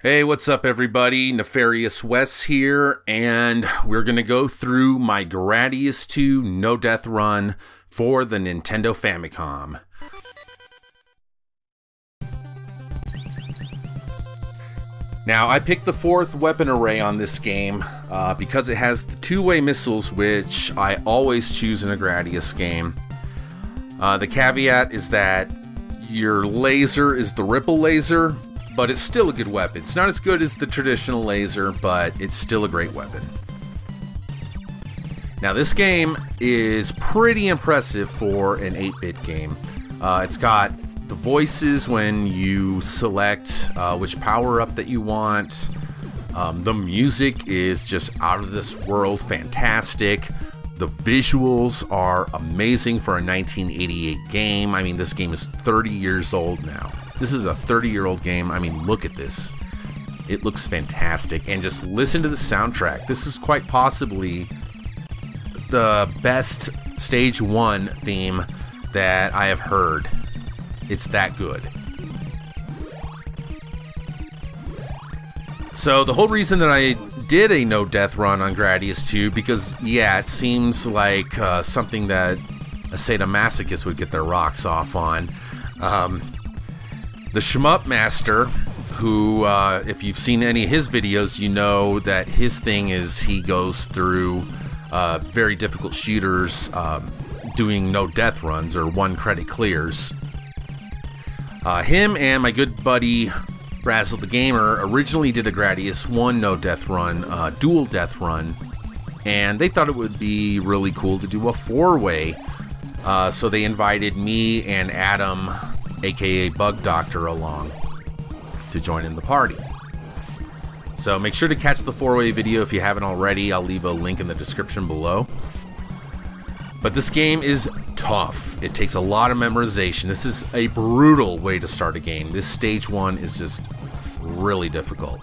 Hey, what's up everybody? Nefarious Wes here, and we're going to go through my Gradius II No Death run for the Nintendo Famicom. Now, I picked the fourth weapon array on this game because it has the two-way missiles, which I always choose in a Gradius game. The caveat is that your laser is the ripple laser, but it's still a good weapon. It's not as good as the traditional laser, but it's still a great weapon. Now, this game is pretty impressive for an 8-bit game. It's got the voices when you select which power-up that you want. The music is just out of this world fantastic. The visuals are amazing for a 1988 game. I mean, this game is 30 years old now. This is a 30-year-old game. I mean, look at this. It looks fantastic. And just listen to the soundtrack. This is quite possibly the best Stage 1 theme that I have heard. It's that good. So the whole reason that I did a no-death run on Gradius II, because, yeah, it seems like something that a sadomasochist would get their rocks off on. The SHMUP Master, who, if you've seen any of his videos, you know that his thing is he goes through very difficult shooters doing no-death runs or one-credit clears. Him and my good buddy Brasel the Gamer originally did a Gradius I no-death run, dual death run, and they thought it would be really cool to do a four-way, so they invited me and Adam, aka Bug Doctor, along to join in the party. So make sure to catch the four-way video if you haven't already. I'll leave a link in the description below. But this game is tough. It takes a lot of memorization. This is a brutal way to start a game. This stage 1 is just really difficult.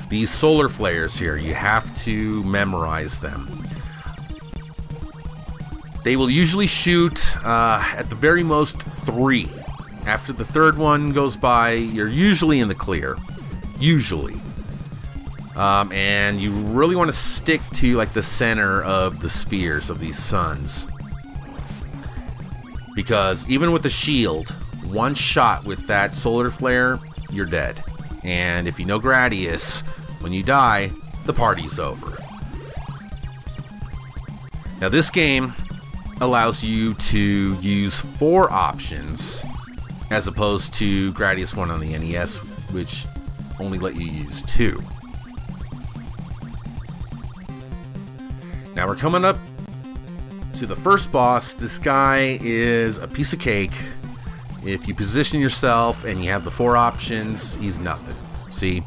These solar flares here, you have to memorize them. They will usually shoot at the very most 3. After the third one goes by, you're usually in the clear. Usually. And you really want to stick to like the center of the spheres of these suns. Because even with the shield, one shot with that solar flare, you're dead. And if you know Gradius, when you die, the party's over. Now this game allows you to use 4 options as opposed to Gradius 1 on the NES, which only let you use 2. Now we're coming up to the first boss. This guy is a piece of cake. If you position yourself and you have the 4 options, he's nothing. See?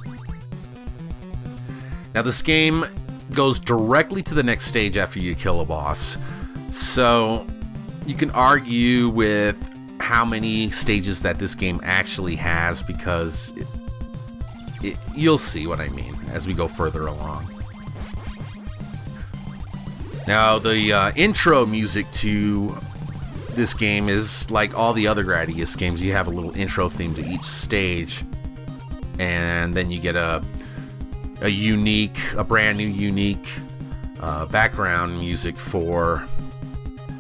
Now this game goes directly to the next stage after you kill a boss. So you can argue with how many stages that this game actually has, because you'll see what I mean as we go further along. Now, the intro music to this game is like all the other Gradius games. You have a little intro theme to each stage, and then you get a brand new unique background music for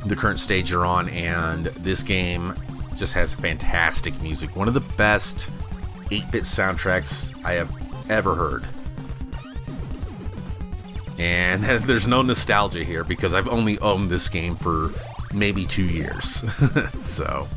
the current stage you're on. And this game just has fantastic music. One of the best 8-bit soundtracks I have ever heard. And there's no nostalgia here because I've only owned this game for maybe 2 years. So.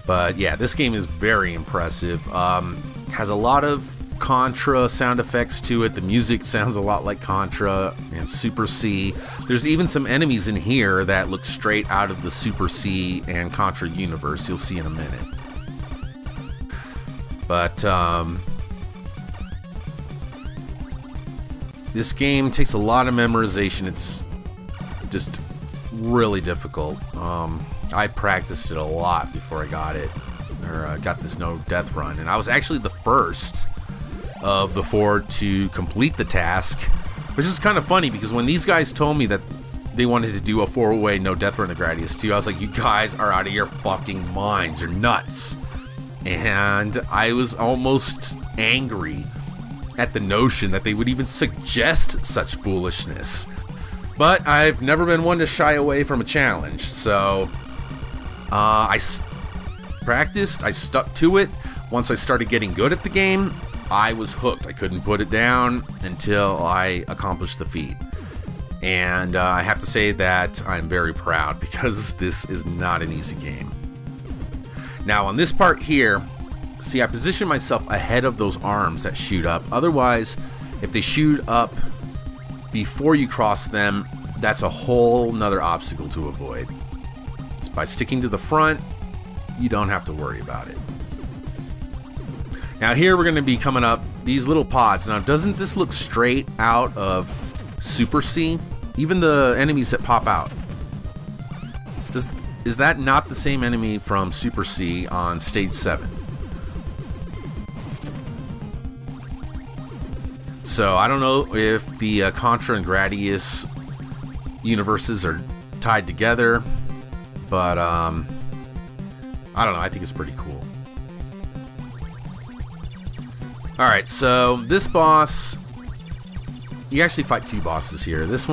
But yeah, this game is very impressive. Has a lot of Contra sound effects to it. The music sounds a lot like Contra and Super C. There's even some enemies in here that look straight out of the Super C and Contra universe. You'll see in a minute. But this game takes a lot of memorization. It's just really difficult. I practiced it a lot before I got it, or got this no death run, and I was actually the first of the 4 to complete the task, which is kind of funny because when these guys told me that they wanted to do a 4-way no death run of Gradius II, I was like, you guys are out of your fucking minds, you're nuts. And I was almost angry at the notion that they would even suggest such foolishness. But I've never been one to shy away from a challenge, so I practiced, I stuck to it. Once I started getting good at the game, I was hooked. I couldn't put it down until I accomplished the feat. And I have to say that I'm very proud, because this is not an easy game. Now on this part here, see, I position myself ahead of those arms that shoot up. Otherwise, if they shoot up before you cross them, that's a whole nother obstacle to avoid. So by sticking to the front, you don't have to worry about it. Now here we're going to be coming up these little pods. Now doesn't this look straight out of Super C? Even the enemies that pop out. Is that not the same enemy from Super C on stage 7? So I don't know if the Contra and Gradius universes are tied together, but I don't know, I think it's pretty cool. Alright, so this boss, you actually fight two bosses here. This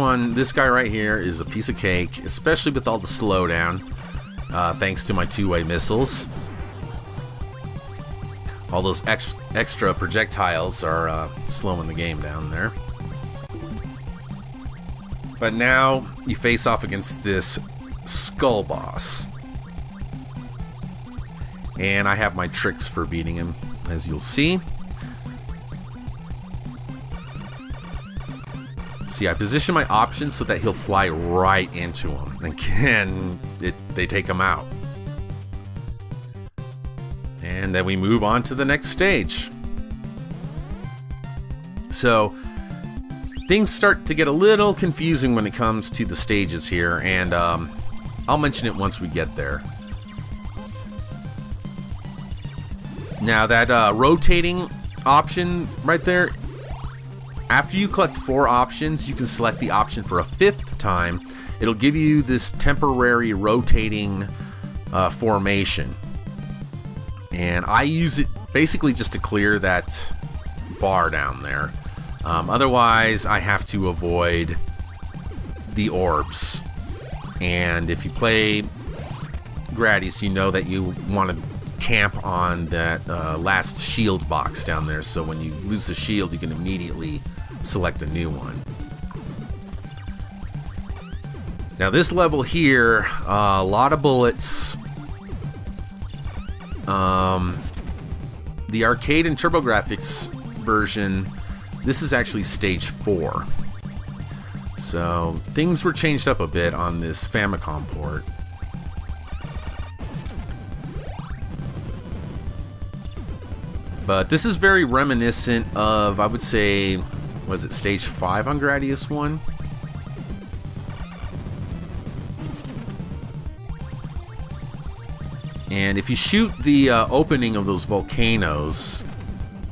guy right here is a piece of cake, especially with all the slowdown, thanks to my two-way missiles. All those extra projectiles are slowing the game down there. But now you face off against this skull boss. And I have my tricks for beating him, as you'll see. See, I position my options so that he'll fly right into him. And they take him out. And then we move on to the next stage. So things start to get a little confusing when it comes to the stages here, and I'll mention it once we get there. Now that rotating option right there, after you collect 4 options, you can select the option for a 5th time. It'll give you this temporary rotating formation. And I use it basically just to clear that bar down there. Otherwise, I have to avoid the orbs. And if you play Gradius, you know that you want to camp on that last shield box down there. So when you lose the shield, you can immediately select a new one. Now this level here, a lot of bullets. The arcade and TurboGrafx version, this is actually stage 4. So things were changed up a bit on this Famicom port. But this is very reminiscent of, I would say, was it stage 5 on Gradius 1? And if you shoot the opening of those volcanoes,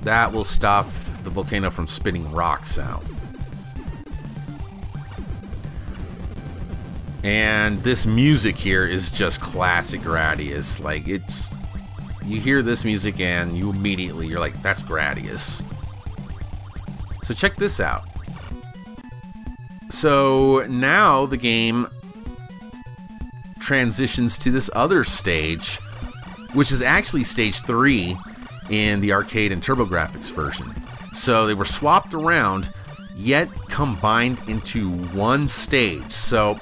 that will stop the volcano from spitting rocks out. And this music here is just classic Gradius. Like, it's, you hear this music and you immediately, you're like, that's Gradius. So check this out. So now the game transitions to this other stage, which is actually stage 3 in the arcade and TurboGrafx version. So they were swapped around, yet combined into one stage. So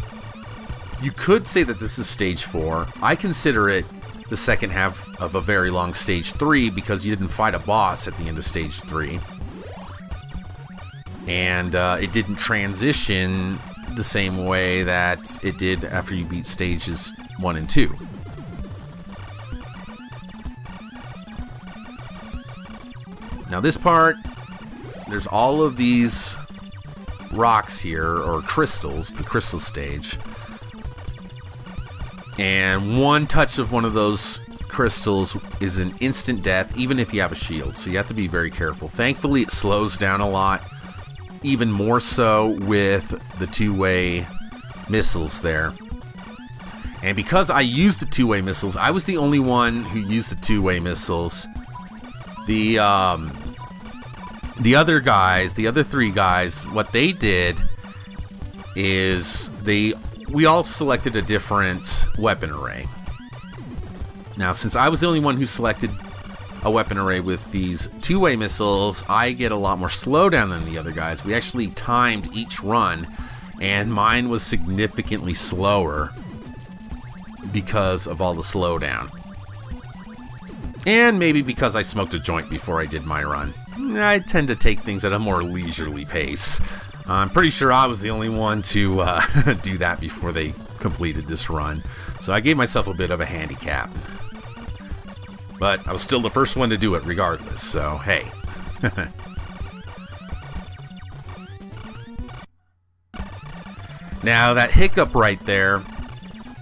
you could say that this is stage 4. I consider it the second half of a very long stage 3 because you didn't fight a boss at the end of stage 3. And it didn't transition the same way that it did after you beat stages 1 and 2. Now this part, there's all of these rocks here, or crystals, the crystal stage. And one touch of one of those crystals is an instant death, even if you have a shield, so you have to be very careful. Thankfully it slows down a lot, even more so with the two-way missiles there. And because I used the two-way missiles, I was the only one who used the two-way missiles. The other guys, the other three guys, what they did is we all selected a different weapon array. Now, since I was the only one who selected a weapon array with these two-way missiles, I get a lot more slowdown than the other guys. We actually timed each run, and mine was significantly slower because of all the slowdown. And maybe because I smoked a joint before I did my run. I tend to take things at a more leisurely pace. I'm pretty sure I was the only one to do that before they completed this run. So I gave myself a bit of a handicap. But I was still the first one to do it regardless, so hey. Now that hiccup right there,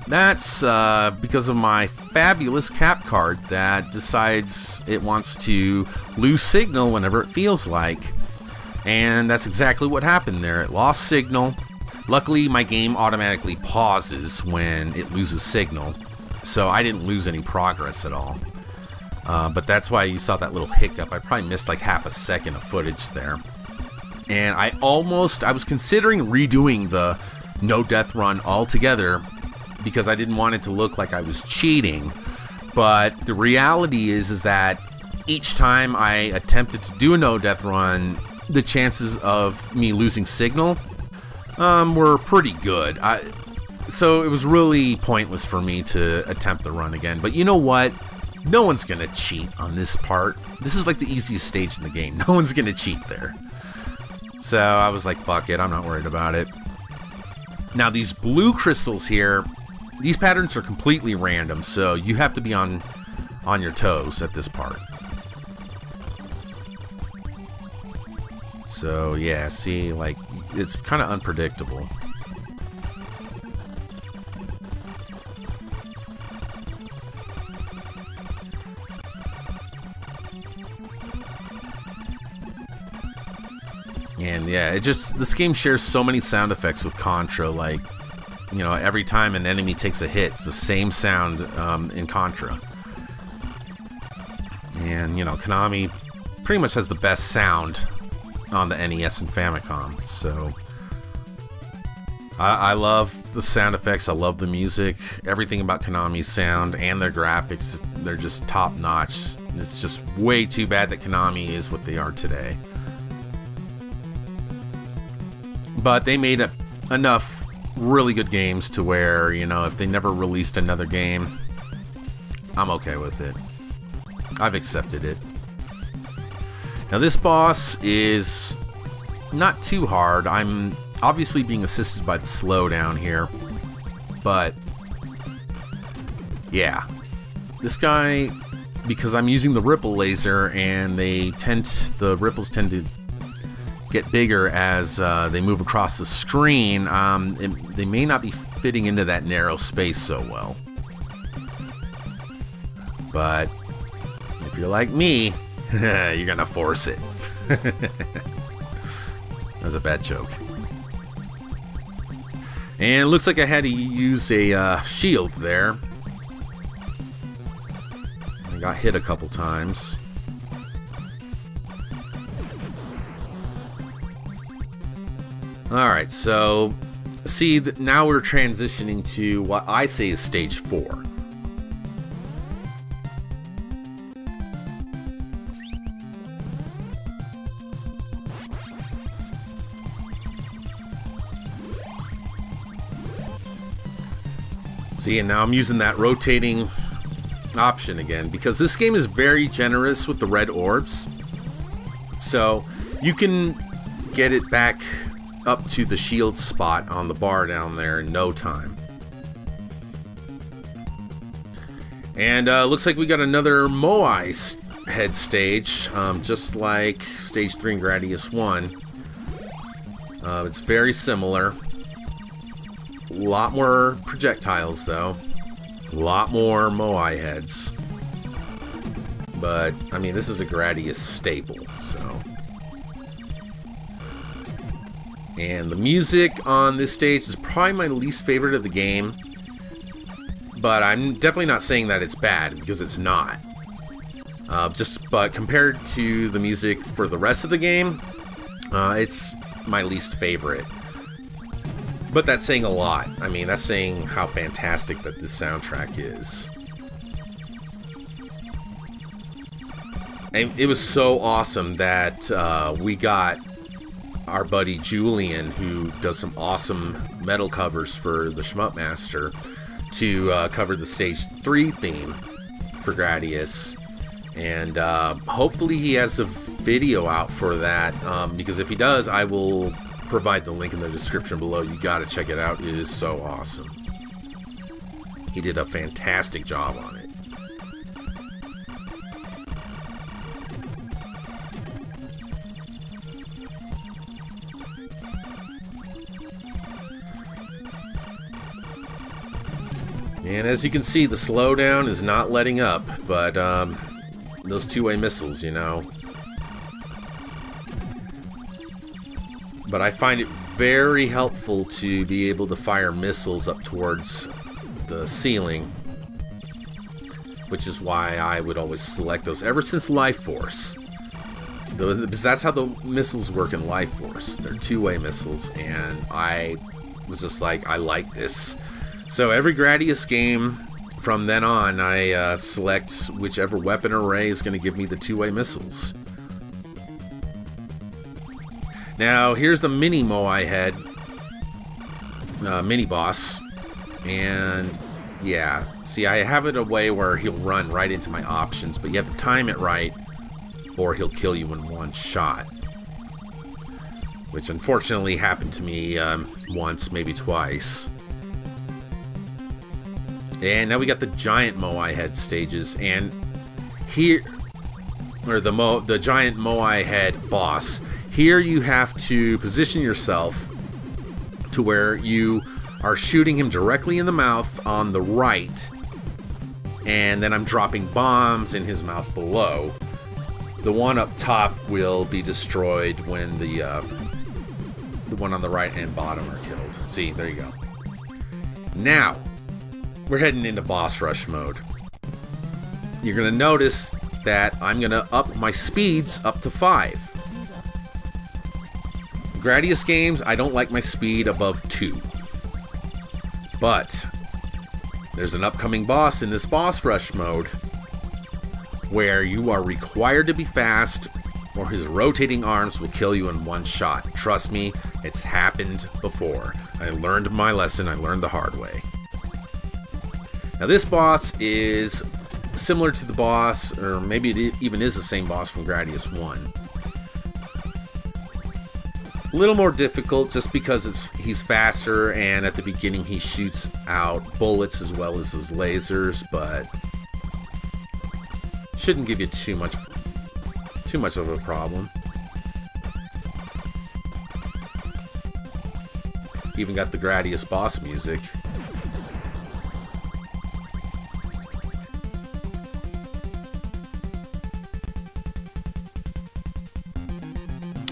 that's because of my fabulous cap card that decides it wants to lose signal whenever it feels like. And that's exactly what happened there. It lost signal. Luckily, my game automatically pauses when it loses signal, so I didn't lose any progress at all. But that's why you saw that little hiccup. I probably missed like half a second of footage there. And I was considering redoing the no death run altogether because I didn't want it to look like I was cheating. But the reality is that each time I attempted to do a no death run, the chances of me losing signal were pretty good. So it was really pointless for me to attempt the run again. But you know what? No one's gonna cheat on this part. This is like the easiest stage in the game. No one's gonna cheat there. So I was like, fuck it, I'm not worried about it. Now these blue crystals here, these patterns are completely random, so you have to be on your toes at this part. So yeah, see, like, it's kind of unpredictable. And yeah, this game shares so many sound effects with Contra, like, you know, every time an enemy takes a hit, it's the same sound in Contra. And, you know, Konami pretty much has the best sound on the NES and Famicom, so I love the sound effects, I love the music, everything about Konami's sound and their graphics, they're just top notch. It's just way too bad that Konami is what they are today. But they made enough really good games to where, you know, if they never released another game, I'm okay with it. I've accepted it. Now this boss is not too hard. I'm obviously being assisted by the slowdown here, but yeah, this guy, because I'm using the ripple laser and the ripples tend to get bigger as they move across the screen, they may not be fitting into that narrow space so well. But if you're like me, you're gonna force it. That was a bad joke. And it looks like I had to use a shield there. I got hit a couple times. Alright, so see, now we're transitioning to what I say is stage 4. See, and now I'm using that rotating option again, because this game is very generous with the red orbs. So you can get it back up to the shield spot on the bar down there in no time. And looks like we got another Moai head stage, just like stage 3 in Gradius 1. It's very similar. A lot more projectiles though. A lot more Moai heads. But, I mean, this is a Gradius staple, so. And the music on this stage is probably my least favorite of the game. but I'm definitely not saying that it's bad, because it's not. But compared to the music for the rest of the game, it's my least favorite. But that's saying a lot. I mean, that's saying how fantastic that this soundtrack is. And it was so awesome that we got our buddy Julian, who does some awesome metal covers for the SHMUP Master, to cover the Stage 3 theme for Gradius. And hopefully he has a video out for that, because if he does, I will provide the link in the description below. You gotta check it out. It is so awesome. He did a fantastic job on it. And as you can see, the slowdown is not letting up, but those two-way missiles, you know. But I find it very helpful to be able to fire missiles up towards the ceiling, which is why I would always select those ever since Life Force. Because that's how the missiles work in Life Force. They're two-way missiles, and I was just like, I like this. So every Gradius game from then on, I select whichever weapon array is going to give me the two-way missiles. Now here's the mini Moai head, mini boss, and yeah, see, I have it a way where he'll run right into my options, but you have to time it right, or he'll kill you in one shot. Which unfortunately happened to me once, maybe twice. And now we got the giant Moai head stages, and here, or the giant Moai head boss. Here you have to position yourself to where you are shooting him directly in the mouth on the right, and then I'm dropping bombs in his mouth below. The one up top will be destroyed when the one on the right and bottom are killed. See, there you go. Now we're heading into boss rush mode. You're gonna notice that I'm gonna up my speeds up to 5. Gradius games, I don't like my speed above 2. But there's an upcoming boss in this boss rush mode where you are required to be fast, or his rotating arms will kill you in one shot. Trust me, it's happened before. I learned my lesson. I learned the hard way. Now this boss is similar to the boss, or maybe it even is the same boss from Gradius 1. A little more difficult just because he's faster, and at the beginning he shoots out bullets as well as his lasers, but shouldn't give you too much of a problem. Even got the Gradius boss music.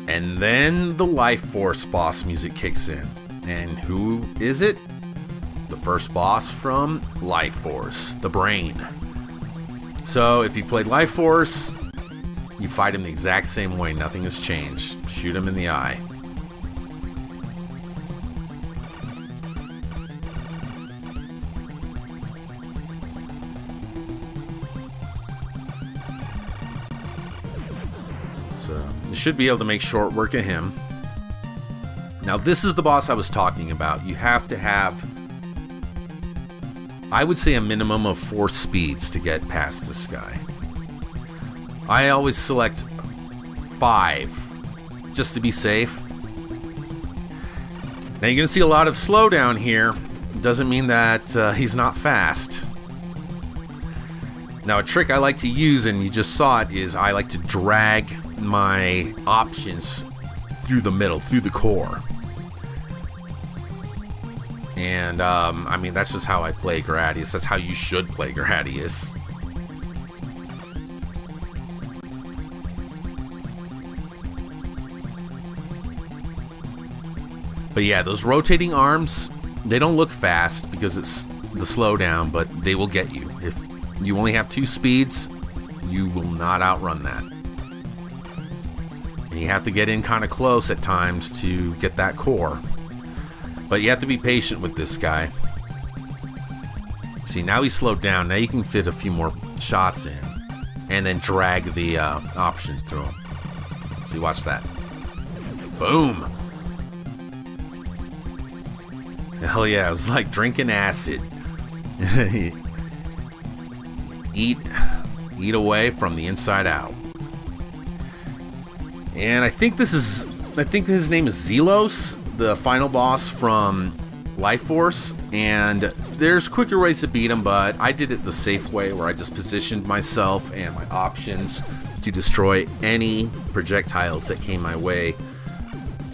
And then the Life Force boss music kicks in. And who is it? The first boss from Life Force, the Brain. So if you played Life Force, you fight him the exact same way. Nothing has changed. Shoot him in the eye. So you should be able to make short work of him. Now this is the boss I was talking about. You have to have, I would say, a minimum of 4 speeds to get past this guy. I always select 5 just to be safe. Now you're gonna see a lot of slowdown here. Doesn't mean that he's not fast. Now a trick I like to use, and you just saw it, is I like to drag my options through the middle, through the core. And I mean, that's just how I play Gradius. That's how you should play Gradius. But yeah, those rotating arms, they don't look fast because the slowdown, but they will get you. If you only have 2 speeds, you will not outrun that. And you have to get in kind of close at times to get that core. But you have to be patient with this guy. See, now he's slowed down. Now you can fit a few more shots in and then drag the options through him. See, watch that. Boom! Hell yeah, it was like drinking acid. Eat away from the inside out. And I think his name is Zelos, the final boss from Life Force, and there's quicker ways to beat him, but I did it the safe way, where I just positioned myself and my options to destroy any projectiles that came my way,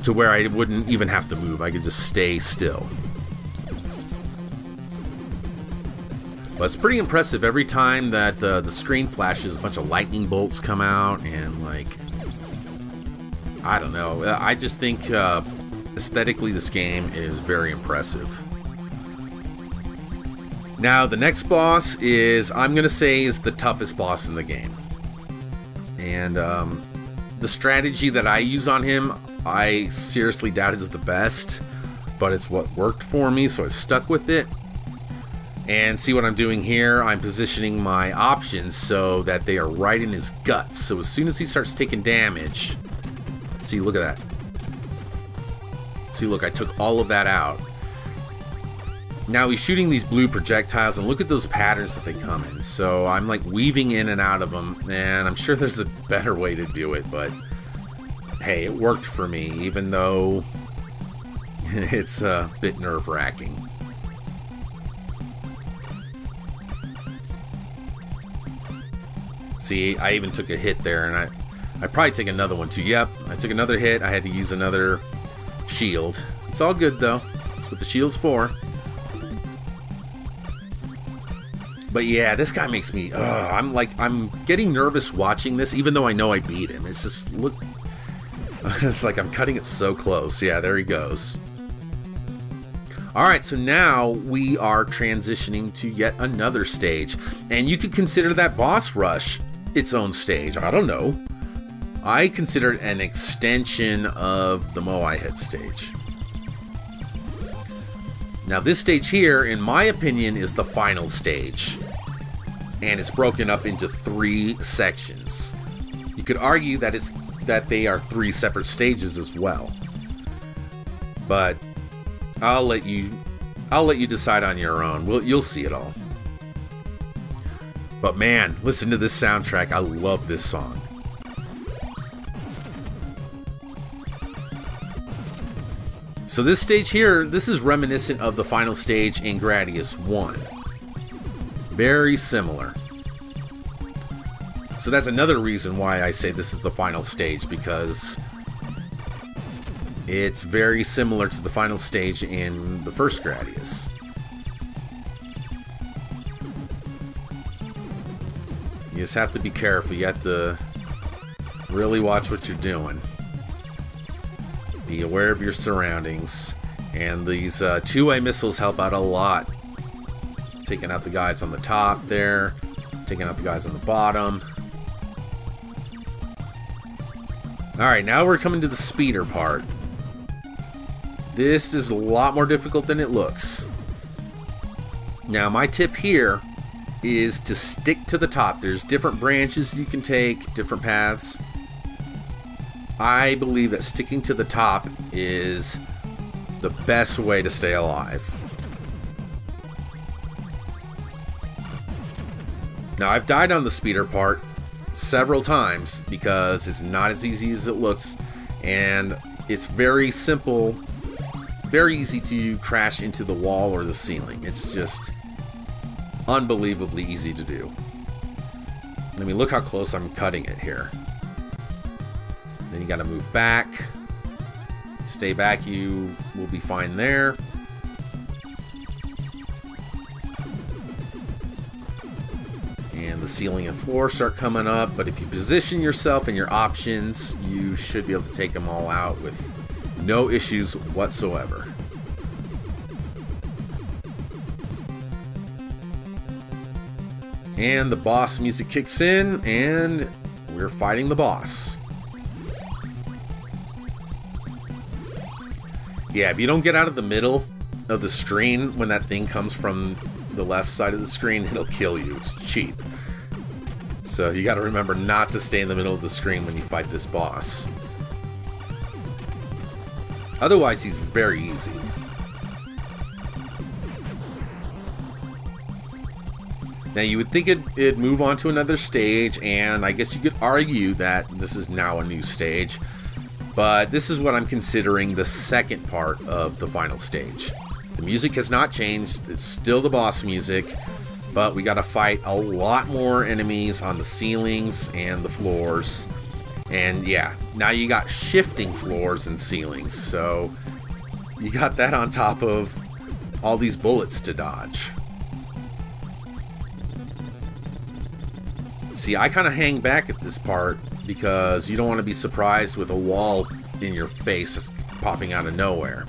to where I wouldn't even have to move. I could just stay still. But it's pretty impressive. Every time that the screen flashes, a bunch of lightning bolts come out, and like, I don't know. I just think aesthetically this game is very impressive. Now the next boss is, I'm gonna say, is the toughest boss in the game. And the strategy that I use on him, I seriously doubt is the best, but it's what worked for me, so I stuck with it. And see what I'm doing here? I'm positioning my options so that they are right in his guts. So as soon as he starts taking damage, see, look at that. See, look, I took all of that out. Now he's shooting these blue projectiles, and look at those patterns that they come in. So I'm like weaving in and out of them, and I'm sure there's a better way to do it, but hey, it worked for me, even though it's a bit nerve-wracking. See, I even took a hit there, and I probably take another one too. Yep, I took another hit. I had to use another shield. It's all good though. That's what the shield's for. But yeah, this guy makes me. I'm getting nervous watching this, even though I know I beat him. It's just look. It's like I'm cutting it so close. Yeah, there he goes. All right, so now we are transitioning to yet another stage, and you could consider that boss rush its own stage. I don't know. I consider it an extension of the Moai head stage. Now this stage here, in my opinion, is the final stage, and it's broken up into 3 sections. You could argue that they are 3 separate stages as well, but I'll let you decide on your own. You'll see it all. But man, listen to this soundtrack. I love this song. So this stage here, this is reminiscent of the final stage in Gradius I. Very similar. So that's another reason why I say this is the final stage, because it's very similar to the final stage in the first Gradius. You just have to be careful. You have to really watch what you're doing. Be aware of your surroundings. And these two-way missiles help out a lot. Taking out the guys on the top there. Taking out the guys on the bottom. Alright, now we're coming to the speeder part. This is a lot more difficult than it looks. Now, my tip here is to stick to the top. There's different branches you can take, different paths. I believe that sticking to the top is the best way to stay alive. Now, I've died on the speeder part several times because it's not as easy as it looks, and it's very simple, very easy to crash into the wall or the ceiling. It's just unbelievably easy to do. I mean, look how close I'm cutting it here. Then you gotta move back. Stay back, you will be fine there. And the ceiling and floor start coming up, but if you position yourself and your options, you should be able to take them all out with no issues whatsoever. And the boss music kicks in, and we're fighting the boss. Yeah, if you don't get out of the middle of the screen when that thing comes from the left side of the screen, it'll kill you. It's cheap. So you gotta remember not to stay in the middle of the screen when you fight this boss. Otherwise, he's very easy. Now, you would think it'd move on to another stage, and I guess you could argue that this is now a new stage, but this is what I'm considering the second part of the final stage. The music has not changed, it's still the boss music, but we gotta fight a lot more enemies on the ceilings and the floors. And yeah, now you got shifting floors and ceilings, so you got that on top of all these bullets to dodge. See, I kind of hang back at this part because you don't want to be surprised with a wall in your face popping out of nowhere.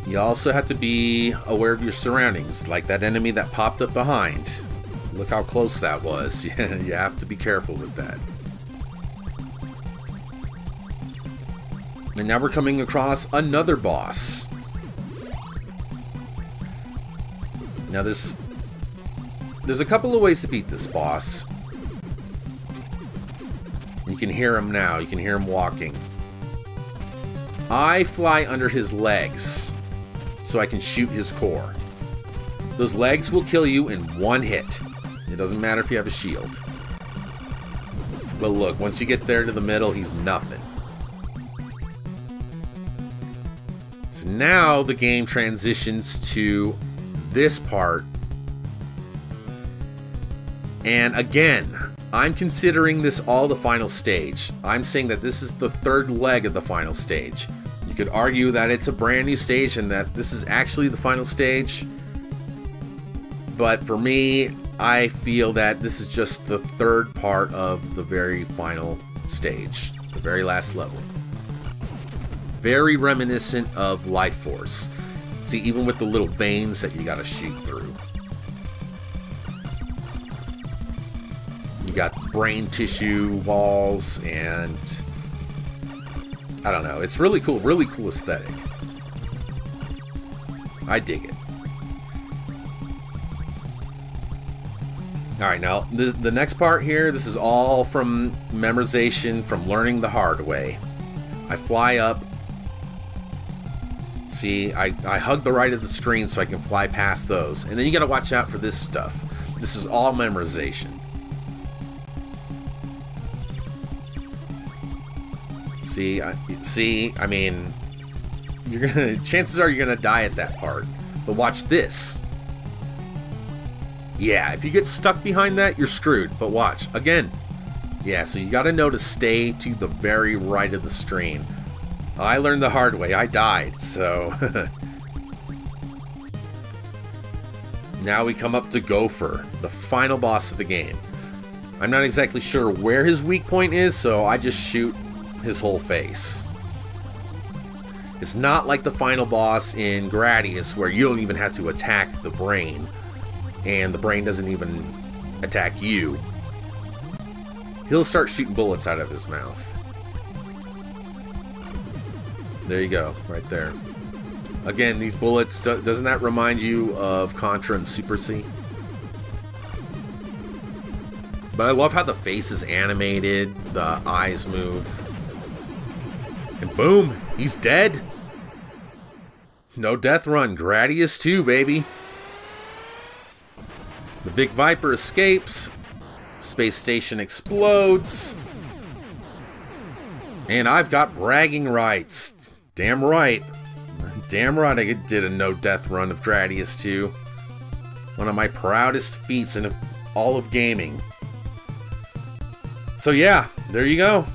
You also have to be aware of your surroundings, like that enemy that popped up behind. Look how close that was. You have to be careful with that. And now we're coming across another boss. Now there's a couple of ways to beat this boss. You can hear him now. You can hear him walking. I fly under his legs so I can shoot his core. Those legs will kill you in one hit. It doesn't matter if you have a shield. But look, once you get there to the middle, he's nothing. So now the game transitions to this part. And again, I'm considering this all the final stage. I'm saying that this is the third leg of the final stage. You could argue that it's a brand new stage and that this is actually the final stage. But for me, I feel that this is just the third part of the very final stage, the very last level. Very reminiscent of Life Force. See, even with the little veins that you gotta shoot through. You got brain tissue walls, and I don't know, it's really cool aesthetic. I dig it. Alright, now, the next part here, this is all from memorization, from learning the hard way. I fly up. See, I hug the right of the screen so I can fly past those. And then you gotta watch out for this stuff. This is all memorization. See, I mean, chances are you're gonna die at that part. But watch this. Yeah, if you get stuck behind that, you're screwed. But watch, again. Yeah, so you gotta know to stay to the very right of the screen. I learned the hard way. I died, so... Now we come up to Gopher, the final boss of the game. I'm not exactly sure where his weak point is, so I just shoot his whole face. It's not like the final boss in Gradius, where you don't even have to attack the brain. And the brain doesn't even attack you. He'll start shooting bullets out of his mouth. There you go, right there. Again, these bullets, doesn't that remind you of Contra and Super C? But I love how the face is animated, the eyes move. And boom, he's dead. No death run, Gradius II, baby. The Vic Viper escapes. Space station explodes. And I've got bragging rights. Damn right. Damn right I did a no-death run of Gradius II. One of my proudest feats in all of gaming. So yeah, there you go.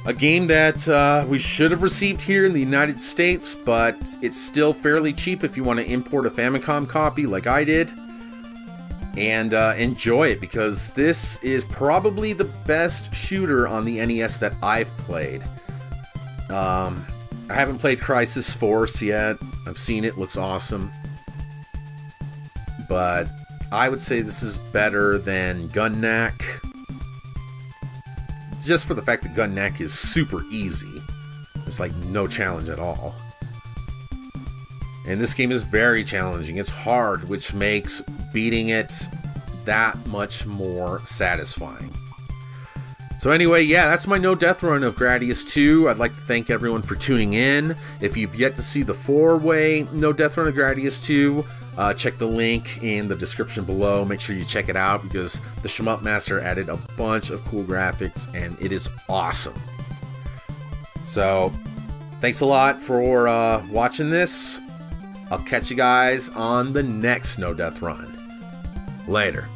A game that we should have received here in the United States, but it's still fairly cheap if you want to import a Famicom copy like I did. And enjoy it, because this is probably the best shooter on the NES that I've played. I haven't played Crisis Force yet. I've seen it, looks awesome. but I would say this is better than Gun Knack. Just for the fact that Gun Knack is super easy. It's like no challenge at all. And this game is very challenging. It's hard, which makes beating it that much more satisfying. So anyway, yeah, that's my no death run of Gradius 2. I'd like to thank everyone for tuning in. If you've yet to see the 4-way no death run of Gradius 2, check the link in the description below. Make sure you check it out because the SHMUP Master added a bunch of cool graphics and it is awesome. So, thanks a lot for watching this. I'll catch you guys on the next no death run. Later.